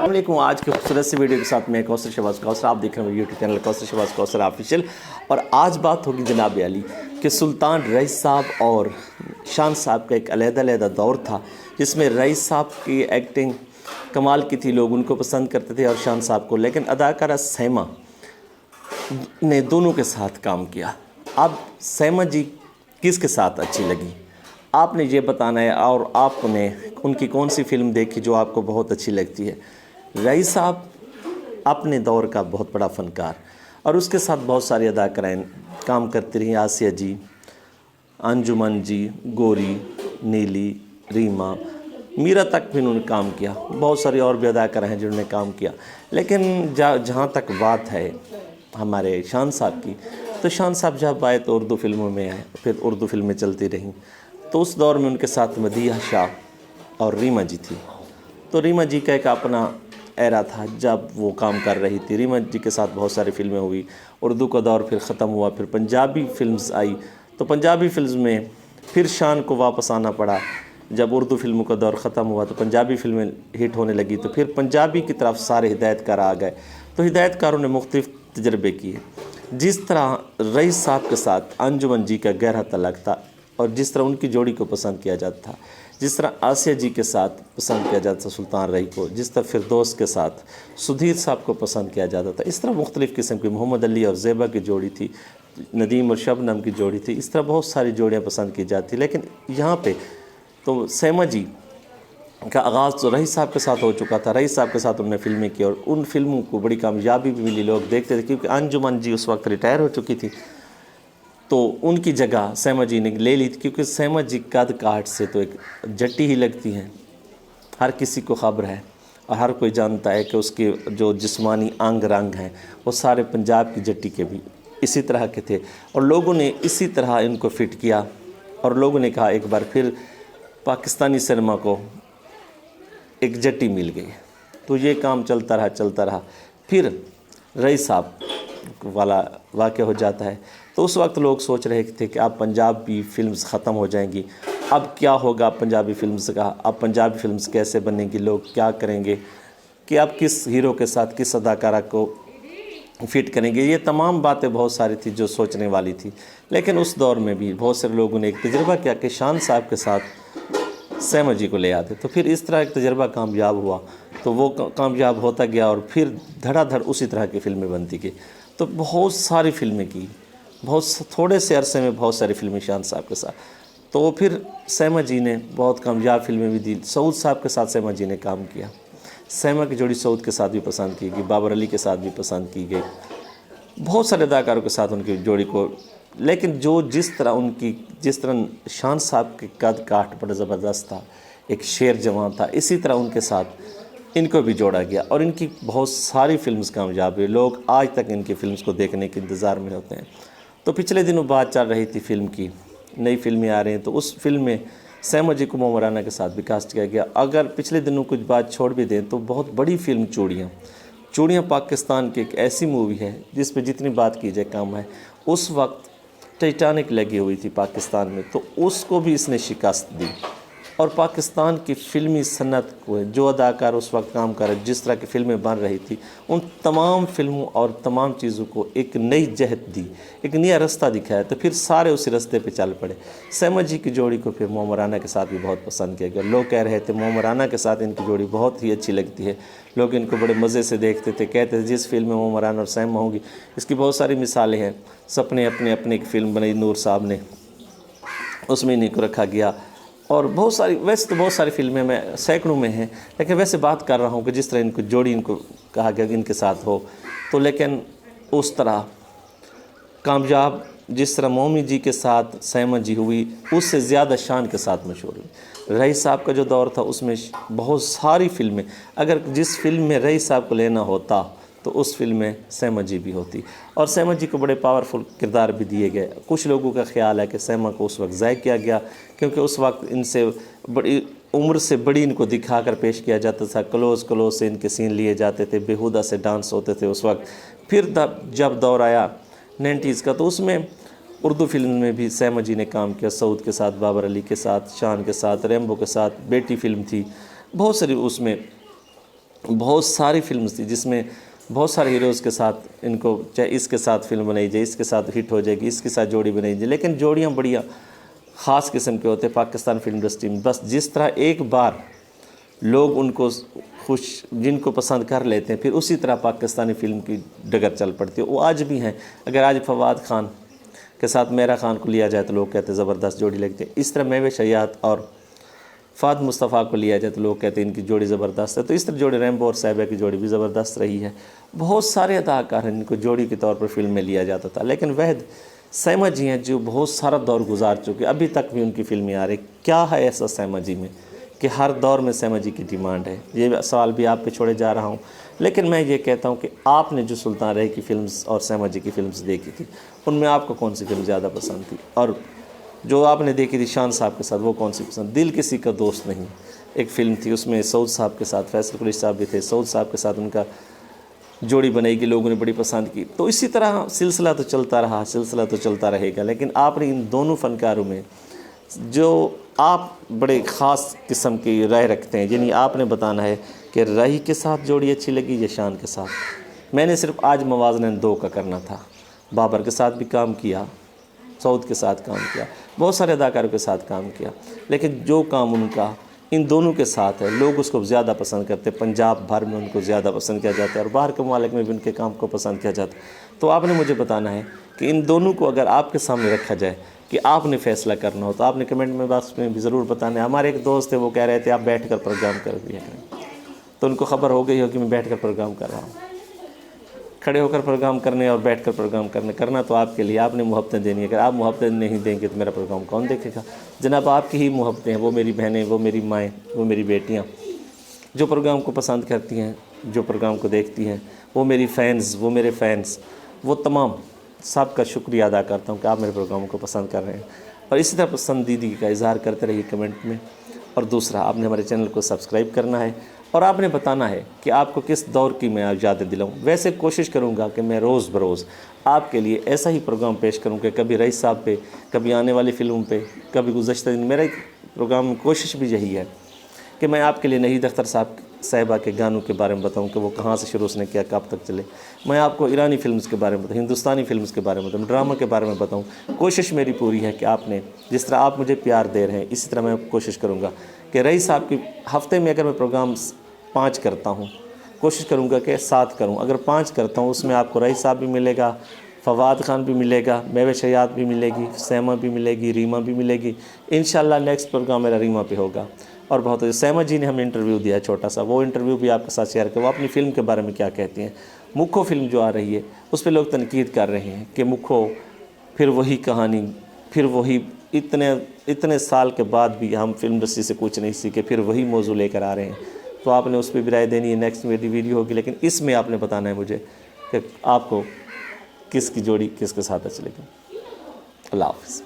वालेकुम। आज के खूबसूरत सी वीडियो के साथ मैं कौसर शहबाज कौसर, आप देख रहे हैं YouTube channel Kausar Shahbaz Kausar official. और आज बात होगी जनाब अली कि सुल्तान रईस साहब और शान साहब का एक अलग-अलग दौर था जिसमें रईस साहब की एक्टिंग कमाल की थी, लोग उनको पसंद करते थे और शान साहब को, लेकिन अदाकारा सैमा ने दोनों के साथ काम किया। अब सैमा जी किसके साथ अच्छी लगी आपने ये बताना है, और आपने उनकी कौन सी फ़िल्म देखी जो आपको बहुत अच्छी लगती है। रईस साहब अपने दौर का बहुत बड़ा फ़नकार और उसके साथ बहुत सारी अदाकाराएँ काम करती रहीं, आसिया जी, अंजुमन जी, गोरी, नीली, रीमा, मीरा तक भी उन्होंने काम किया। बहुत सारी और भी अदाकारा हैं जिन्होंने काम किया। लेकिन जहाँ तक बात है हमारे शान साहब की, तो शान साहब जब आए तो उर्दू फ़िल्मों में आए, फिर उर्दू फ़िल्में चलती रहीं। तो उस दौर में उनके साथ मदीहा शाह और रीमा जी थी। तो रीमा जी का एक अपना एरा था जब वो काम कर रही थी। रीमा जी के साथ बहुत सारी फ़िल्में हुई। उर्दू का दौर फिर ख़त्म हुआ, फिर पंजाबी फ़िल्म्स आई। तो पंजाबी फ़िल्म्स में फिर शान को वापस आना पड़ा। जब उर्दू फ़िल्मों का दौर ख़त्म हुआ तो पंजाबी फ़िल्में हिट होने लगी, तो फिर पंजाबी की तरफ सारे हिदायतकार आ गए। तो हिदायतकारों ने मुख्तलिफ़ तजर्बे किए। जिस तरह रईस साहब के साथ अंजुमन जी का गहरा तल्लुक़ था और जिस तरह उनकी जोड़ी को पसंद किया जाता था, जिस तरह आसिया जी के साथ पसंद किया जाता था सुल्तान रई को, जिस तरह फिरदौस के साथ सुधीर साहब को पसंद किया जाता था, इस तरह मुख्तलिफ़ किस्म की मोहम्मद अली और ज़ेबा की जोड़ी थी, नदीम और शबनम की जोड़ी थी, इस तरह बहुत सारी जोड़ियाँ पसंद की जाती। लेकिन यहाँ पे तो सैमा जी का आगाज़ तो रईस साहब के साथ हो चुका था। रईस साहब के साथ उन्होंने फ़िल्में की और उन फिल्मों को बड़ी कामयाबी भी मिली, लोग देखते थे, क्योंकि अंजुमन जी उस वक्त रिटायर हो चुकी थी। तो उनकी जगह सैमा जी ने ले ली थी, क्योंकि सैमा जी कद काठ से तो एक जट्टी ही लगती हैं। हर किसी को खबर है और हर कोई जानता है कि उसके जो जिस्मानी अंग रंग हैं वो सारे पंजाब की जट्टी के भी इसी तरह के थे। और लोगों ने इसी तरह इनको फ़िट किया और लोगों ने कहा एक बार फिर पाकिस्तानी सिनेमा को एक जट्टी मिल गई। तो ये काम चलता रहा। फिर रईस साहब वाला वाक़या हो जाता है। तो उस वक्त लोग सोच रहे थे कि अब पंजाबी फ़िल्म्स ख़त्म हो जाएंगी, अब क्या होगा पंजाबी फ़िल्म्स का, अब पंजाबी फ़िल्म्स कैसे बनेंगी, लोग क्या करेंगे, कि अब किस हीरो के साथ किस अदाकारा को फ़िट करेंगे। ये तमाम बातें बहुत सारी थी जो सोचने वाली थी। लेकिन उस दौर में भी बहुत सारे लोगों ने एक तजुर्बा किया कि शान साहब के साथ सैमा जी को ले आते। तो फिर इस तरह एक तजुर्बा कामयाब हुआ, तो वो कामयाब होता गया और फिर धड़ाधड़ उसी तरह की फ़िल्में बनती गई। तो बहुत सारी फ़िल्में की, बहुत थोड़े से अरसे में बहुत सारी फ़िल्में शान साहब के साथ। तो फिर सैमा जी ने बहुत कामयाब फ़िल्में भी दी। सऊद साहब के साथ सैमा जी ने काम किया। सैमा की जोड़ी सऊद के साथ भी पसंद की गई, बाबर अली के साथ भी पसंद की गई, बहुत सारे अदाकारों के साथ उनकी जोड़ी को। लेकिन जिस तरह शान साहब के कद काठ बड़ा ज़बरदस्त था, एक शेर जवान था, इसी तरह उनके साथ इनको भी जोड़ा गया और इनकी बहुत सारी फ़िल्म्स कामयाब हुई। लोग आज तक इनकी फ़िल्म्स को देखने के इंतज़ार में होते हैं। तो पिछले दिनों बात चल रही थी फ़िल्म की, नई फ़िल्में आ रही हैं, तो उस फ़िल्म में सैमा जी को मोम राना के साथ भी कास्ट किया गया। अगर पिछले दिनों कुछ बात छोड़ भी दें तो बहुत बड़ी फ़िल्म चूड़ियाँ पाकिस्तान की एक ऐसी मूवी है जिस पे जितनी बात की जाए कम है। उस वक्त टाइटैनिक लगी हुई थी पाकिस्तान में, तो उसको भी इसने शिकस्त दी। और पाकिस्तान की फ़िल्मी सन्नत को जो अदाकार उस वक्त काम कर रहे, जिस तरह की फ़िल्में बन रही थी, उन तमाम फ़िल्मों और तमाम चीज़ों को एक नई जहत दी, एक नया रास्ता दिखाया। तो फिर सारे उसी रास्ते पे चल पड़े। सैमा जी की जोड़ी को फिर मोम राना के साथ भी बहुत पसंद किया गया। लोग कह रहे थे मोम राना के साथ इनकी जोड़ी बहुत ही अच्छी लगती है, लोग इनको बड़े मज़े से देखते थे, कहते थे जिस फिल्म में मोम राना और सैमा होंगी। इसकी बहुत सारी मिसालें हैं। सपने अपने एक फ़िल्म बनाई नूर साहब ने, उसमें इन्हीं को रखा गया। और बहुत सारी, वैसे तो बहुत सारी फ़िल्में में सैकड़ों में हैं, लेकिन वैसे बात कर रहा हूँ कि जिस तरह इनको जोड़ी इनको कहा गया कि इनके साथ हो, तो लेकिन उस तरह कामयाब जिस तरह मोमी जी के साथ सैमा जी हुई, उससे ज़्यादा शान के साथ मशहूर हुई। रईस साहब का जो दौर था उसमें बहुत सारी फ़िल्में, अगर जिस फ़िल्म में रईस साहब को लेना होता तो उस फिल्म में सैमा जी भी होती। और सैमा जी को बड़े पावरफुल किरदार भी दिए गए। कुछ लोगों का ख्याल है कि सैमा को उस वक्त ज़ाय किया गया, क्योंकि उस वक्त इनसे बड़ी उम्र से बड़ी इनको दिखाकर पेश किया जाता था, क्लोज़ से इनके सीन लिए जाते थे, बेहुदा से डांस होते थे उस वक्त। फिर जब दौर आया 90s का, तो उसमें اردو فلم میں بھی سیما جی نے کام کیا، سعود کے ساتھ، بابر علی کے ساتھ، شان کے ساتھ، ریمبو کے ساتھ، بیٹی فلم تھی، بہت ساری اس میں بہت ساری فلمز تھی جس میں بہت سارے ہیروز کے ساتھ ان کو، چاہے اس کے ساتھ فلم بنائی جائے، اس کے ساتھ ہٹ ہو جائے گی، اس کے ساتھ جوڑی بنائی جائے، لیکن جوڑیاں بڑی خاص قسم کے ہوتے ہیں پاکستان فلم انڈسٹری میں. بس جس طرح ایک بار لوگ ان کو جن کو پسند کر لیتے ہیں، پھر اسی طرح پاکستانی فلم کی ڈگر چل پڑتی ہے. وہ آج بھی ہیں. اگر آج فواد خان کے ساتھ میرا خان کو لیا جائے تو لوگ کہتے ہیں زبردست جوڑی لگتی ہے. اس طرح میوے شیاد اور فہد مصطفیٰ کو لیا جائے تو لوگ کہتے ہیں ان کی جوڑی زبردست ہے. تو اس طرح جوڑی ریمبو اور صاحبہ کی جوڑی بھی زبردست رہی ہے. بہت سارے اداکار ہیں ان کو جوڑی کے طور پر فلم میں لیا جاتا تھا، لیکن وحد سیما جی ہیں جو بہت سارا دور گزار چکے، ابھی تک بھی ان کی فلمیں آ رہی. کیا ہے ایسا سیما جی میں کہ ہر دور میں سیما جی کی ڈیمانڈ ہے؟ یہ سوال بھی آپ پہ چھوڑے جا رہا ہوں. لیکن میں یہ کہتا ہوں کہ آپ نے جو سلطان رہی کی فلمز اور سیما جی کی فلمز دیکھی تھی، ان میں آپ کو کون سی فلم زیادہ پسند تھی؟ اور جو آپ نے دیکھی تھی شان صاحب کے ساتھ، وہ کون سی پسند؟ دل کسی کا دوست نہیں ایک فلم تھی، اس میں سعود صاحب کے ساتھ فیصل قریشی صاحب بھی تھے. سعود صاحب کے ساتھ ان کا جوڑی بنائی گئی، لوگوں نے بڑی پسند کی. تو اسی طرح سلسلہ تو چلتا رہا، سلسلہ تو چلتا رہے گا. لیکن آپ نے ان دونوں فنکاروں میں جو آپ بڑے خاص قسم کی رائے رکھتے ہیں، یعنی آپ نے بتانا ہے کہ راہی کے ساتھ جوڑی اچھی لگی یا شان کے ساتھ. میں نے صرف آج موازنہ ان دو کا کرنا تھا. بابر کے ساتھ بھی کام کیا، سعود کے ساتھ کام کیا، بہت سارے اداکاروں کے ساتھ کام کیا، لیکن جو کام ان کا ان دونوں کے ساتھ ہے، لوگ اس کو زیادہ پسند کرتے. پنجاب بھر میں ان کو زیادہ پسند کیا جاتا ہے اور باہر کے ممالک میں بھی ان کے کام کو پسند کیا جاتا ہے. تو آپ نے مجھے بتانا ہے کہ ان دونوں کو اگر آپ کے سامنے رکھا جائے کہ آپ نے فیصلہ کرنا ہو، تو آپ نے کمنٹ میں باکس میں بھی ضرور بتانا ہے. ہمارے ایک دوست تھے، وہ کہہ رہے تھے آپ بیٹھ کر پروگرام کر دیا کریں، تو ان کو خبر ہو گئی ہو کہ میں بیٹھ کر پروگرام کر رہا ہوں. کھڑے ہو کر پروگرام کرنے اور بیٹھ کر پروگرام کرنا تو آپ کے لیے، آپ نے محبتیں دینی ہے. اگر آپ محبتیں نہیں دیں گے تو میرا پروگرام کون دیکھے گا؟ جناب آپ کی ہی محبتیں ہیں، وہ میری بہنیں، وہ میری مائیں، وہ میری بیٹیاں جو پروگرام کو پسند کرتی ہیں، جو پروگرام کو دیکھتی ہیں، وہ میری فینز، وہ میرے فینز، وہ تمام سب کا شکریہ ادا کرتا ہوں کہ آپ میرے پروگرام کو پسند کر رہے ہیں. اور اسی طرح پسندیدگی کا اظہار کرتے رہیے کمنٹ میں. اور دوسرا، آپ نے ہمارے چینل کو سبسکرائب کرنا ہے اور آپ نے بتانا ہے کہ آپ کو کس دور کی میں یادیں دلاؤں. ویسے کوشش کروں گا کہ میں روز بروز آپ کے لیے ایسا ہی پروگرام پیش کروں کہ کبھی رئیس صاحب پہ، کبھی آنے والی فلموں پہ، کبھی گزشتہ دن. میرا پروگرام میں کوشش بھی یہی ہے کہ میں آپ کے لیے نہید اختر صاحبہ کے گانوں کے بارے میں بتاؤں کہ وہ کہاں سے شروع نے کیا، کب تک چلے. میں آپ کو ایرانی فلمز کے بارے میں بتاؤں، ہندوستانی فلمز کے بارے میں بتاؤں، ڈرامہ کے بارے میں بتاؤں. کوشش میری پوری ہے کہ آپ نے جس طرح آپ مجھے پیار دے رہے ہیں، اسی طرح میں کوشش کروں گا کہ رئیس صاحب کی ہفتے میں اگر میں پروگرام 5 کرتا ہوں، کوشش کروں گا کہ 7 کروں. اگر 5 کرتا ہوں اس میں آپ کو رئیس صاحب بھی ملے گا، فواد خان بھی ملے گا، میوے شیاد بھی ملے گی، سیما بھی ملے گی، ریما بھی ملے گی. انشاءاللہ نیکسٹ پروگرام میرا ریما پہ ہوگا. اور بہت سیما جی نے ہمیں انٹرویو دیا چھوٹا سا، وہ انٹرویو بھی آپ کے ساتھ شیئر کریں. وہ اپنی فلم کے بارے میں کیا کہتی ہیں. مکھو فلم جو آ رہی ہے اس پہ لوگ تنقید کر رہے ہیں کہ مکھو پھر وہی کہانی، پھر وہی اتنے سال کے بعد بھی ہم فلم انڈسٹری سے کچھ نہیں سیکھے، پھر وہی موضوع لے کر آ رہے ہیں. تو آپ نے اس پہ بھی رائے دینی ہے. نیکسٹ میری ویڈیو ہوگی، لیکن اس میں آپ نے بتانا ہے مجھے کہ آپ کو کس کی جوڑی کس کے ساتھ اچھی لگی. اللہ حافظ.